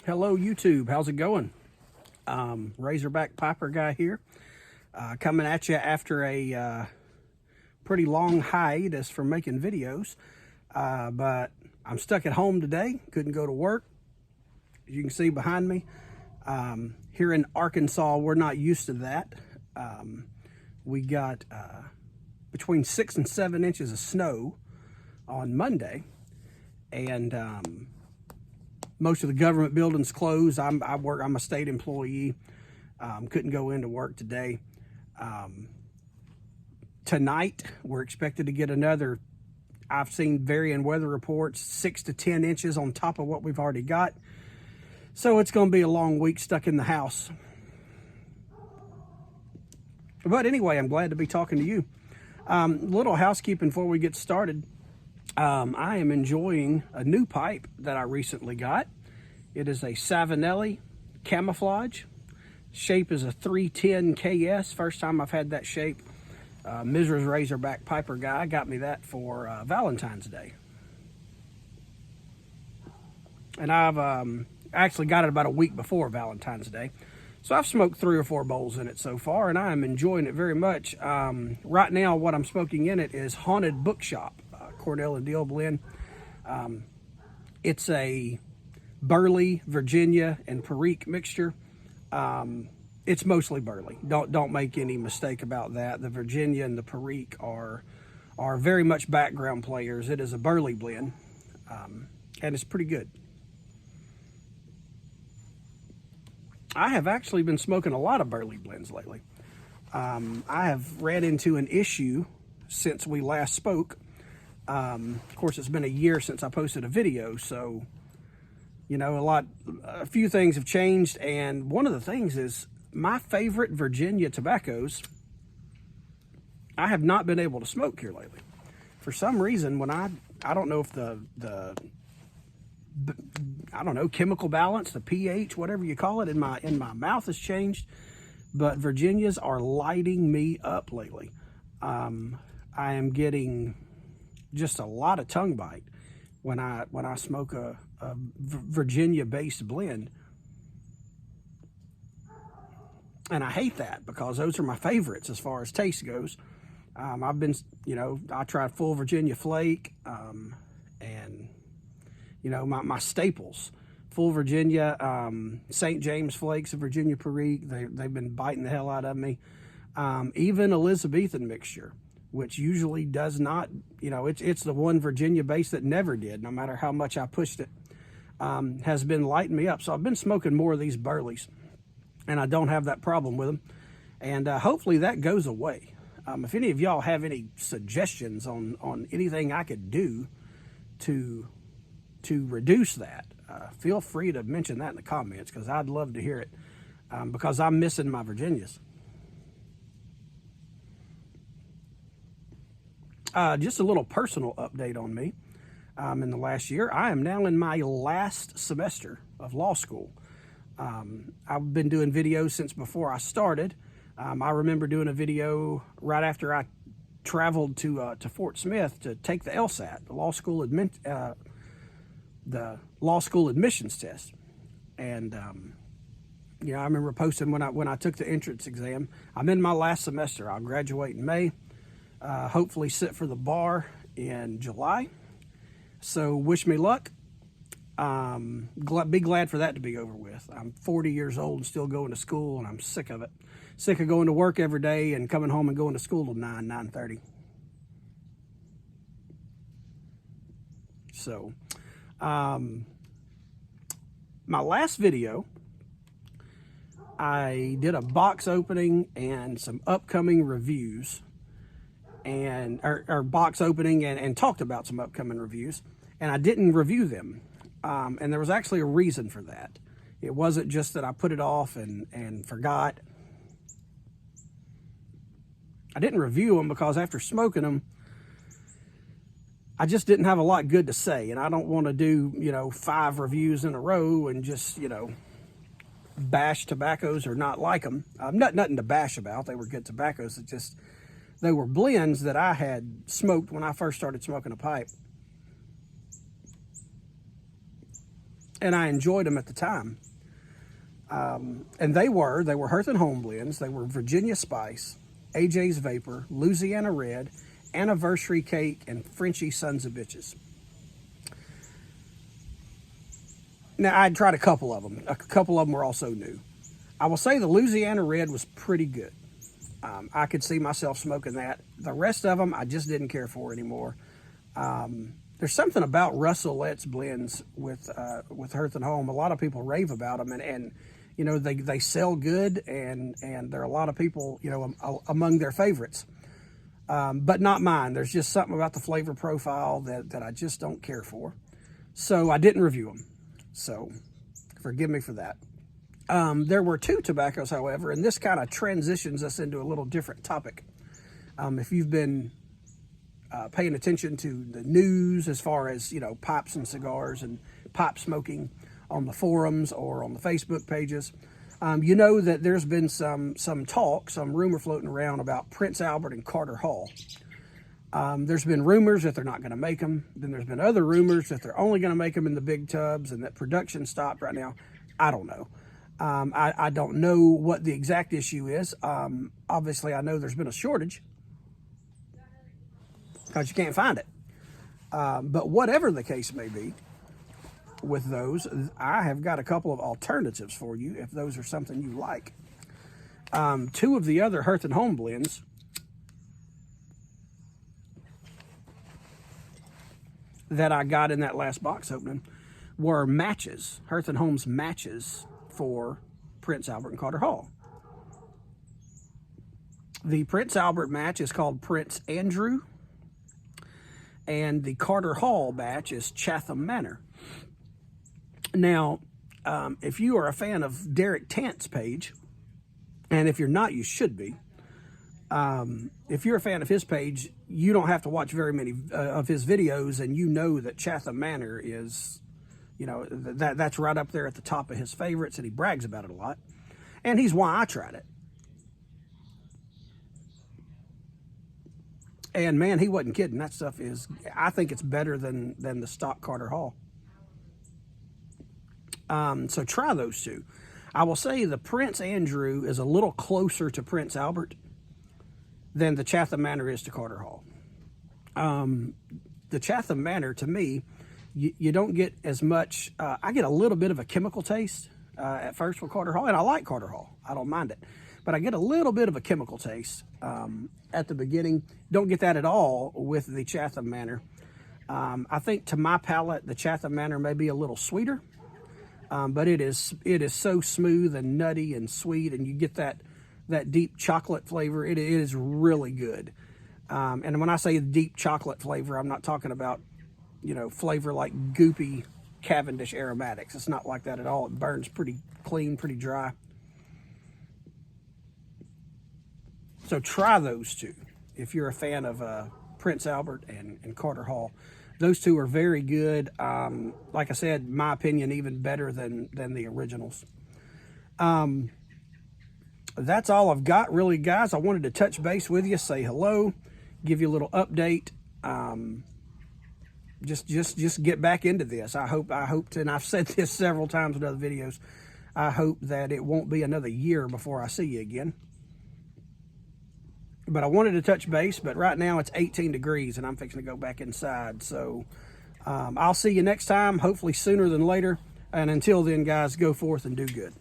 Hello YouTube, how's it going? Razorback Piper guy here, coming at you after a pretty long hiatus from making videos, but I'm stuck at home today, couldn't go to work. As you can see behind me, here in Arkansas, we're not used to that. We got between 6 and 7 inches of snow on Monday, and most of the government buildings closed. I'm a state employee. Couldn't go into work today. Tonight, we're expected to get another, I've seen varying weather reports, 6 to 10 inches on top of what we've already got. So it's going to be a long week stuck in the house. But anyway, I'm glad to be talking to you. Little housekeeping before we get started. I am enjoying a new pipe that I recently got. It is a Savinelli Camouflage. Shape is a 310 KS. First time I've had that shape. Mrs. Razorback Piper guy got me that for Valentine's Day. And I've actually got it about a week before Valentine's Day. So I've smoked 3 or 4 bowls in it so far, and I am enjoying it very much. Right now, what I'm smoking in it is Haunted Bookshop, Cordell and Deal blend. It's a Burley, Virginia, and Perique mixture. It's mostly Burley. Don't make any mistake about that. The Virginia and the Perique are very much background players. It is a Burley blend, and it's pretty good. I have actually been smoking a lot of Burley blends lately. I have ran into an issue since we last spoke. Of course, it's been a year since I posted a video, so, you know, a few things have changed, and one of the things is my favorite Virginia tobaccos, I have not been able to smoke here lately. For some reason, when I don't know if I don't know, chemical balance, the pH, whatever you call it, in my mouth has changed, but Virginias are lighting me up lately. I am getting just a lot of tongue bite when I smoke a Virginia-based blend, and I hate that because those are my favorites as far as taste goes. I've been, you know, I tried Full Virginia Flake, and you know, my staples, Full Virginia, St. James Flakes of Virginia Perique, they've been biting the hell out of me. Even Elizabethan mixture, which usually does not, you know, it's the one Virginia base that never did, no matter how much I pushed it, has been lighting me up. So I've been smoking more of these Burleys, and I don't have that problem with them. And hopefully that goes away. If any of y'all have any suggestions on anything I could do to reduce that, feel free to mention that in the comments, because I'd love to hear it, because I'm missing my Virginias. Just a little personal update on me. In the last year, I am now in my last semester of law school. I've been doing videos since before I started. I remember doing a video right after I traveled to Fort Smith to take the LSAT, the law school admissions test. And you know, I remember posting when I took the entrance exam. I'm in my last semester. I'll graduate in May, hopefully sit for the bar in July. So wish me luck. Be glad for that to be over with. I'm 40 years old and still going to school, and I'm sick of it. Sick of going to work every day and coming home and going to school till 9:30. So my last video, I did a box opening and some upcoming reviews, and or box opening and talked about some upcoming reviews, and I didn't review them. And there was actually a reason for that. It wasn't just that I put it off and forgot. I didn't review them because after smoking them, I just didn't have a lot good to say, and I don't want to do, you know, 5 reviews in a row and just, you know, bash tobaccos or not like them. Nothing to bash about. They were good tobaccos. It just, they were blends that I had smoked when I first started smoking a pipe. and I enjoyed them at the time. And they were Hearth and Home blends. They were Virginia Spice, AJ's Vapor, Louisiana Red, Anniversary Cake, and Frenchy Sons of Bitches. Now, I'd tried a couple of them. A couple of them were also new. I will say the Louisiana Red was pretty good. I could see myself smoking that. The rest of them, I just didn't care for anymore. There's something about Russell Letts blends with Hearth and Home. A lot of people rave about them, and you know, they sell good, and there are a lot of people, you know, among their favorites. But not mine. There's just something about the flavor profile that I just don't care for. So I didn't review them. So forgive me for that. There were two tobaccos, however, and this kind of transitions us into a little different topic. If you've been paying attention to the news as far as, you know, pipes and cigars and pipe smoking on the forums or on the Facebook pages, you know that there's been some talk, some rumor floating around about Prince Albert and Carter Hall. There's been rumors that they're not going to make them. Then there's been other rumors that they're only going to make them in the big tubs and that production stopped right now. I don't know. I don't know what the exact issue is. Obviously, I know there's been a shortage because you can't find it. But whatever the case may be with those, I have got a couple of alternatives for you if those are something you like. Two of the other Hearth and Home blends that I got in that last box opening were matches, Hearth and Home's matches for Prince Albert and Carter Hall. The Prince Albert match is called Prince Andrew, and the Carter Hall batch is Chatham Manor. Now, if you are a fan of Derek Tant's page, and if you're not, you should be. If you're a fan of his page, you don't have to watch very many of his videos, and you know that Chatham Manor is, you know, that's right up there at the top of his favorites, and he brags about it a lot. And he's why I tried it. And man, he wasn't kidding. That stuff is, I think it's better than the stock Carter Hall. So try those two. I will say the Prince Andrew is a little closer to Prince Albert than the Chatham Manor is to Carter Hall. The Chatham Manor, to me, you don't get as much, I get a little bit of a chemical taste at first with Carter Hall, and I like Carter Hall. I don't mind it. But I get a little bit of a chemical taste at the beginning. Don't get that at all with the Chatham Manor. I think to my palate, the Chatham Manor may be a little sweeter, but it is so smooth and nutty and sweet, and you get that deep chocolate flavor. It is really good. And when I say deep chocolate flavor, I'm not talking about, you know, flavor like goopy Cavendish aromatics. It's not like that at all. It burns pretty clean, pretty dry. So try those two if you're a fan of Prince Albert and Carter Hall. Those two are very good. Like I said, my opinion, even better than the originals. That's all I've got, really, guys. I wanted to touch base with you, say hello, give you a little update. Just get back into this. I hope to, and I've said this several times in other videos, I hope that it won't be another year before I see you again. But I wanted to touch base, but right now it's 18 degrees and I'm fixing to go back inside. So I'll see you next time, hopefully sooner than later. And until then, guys, go forth and do good.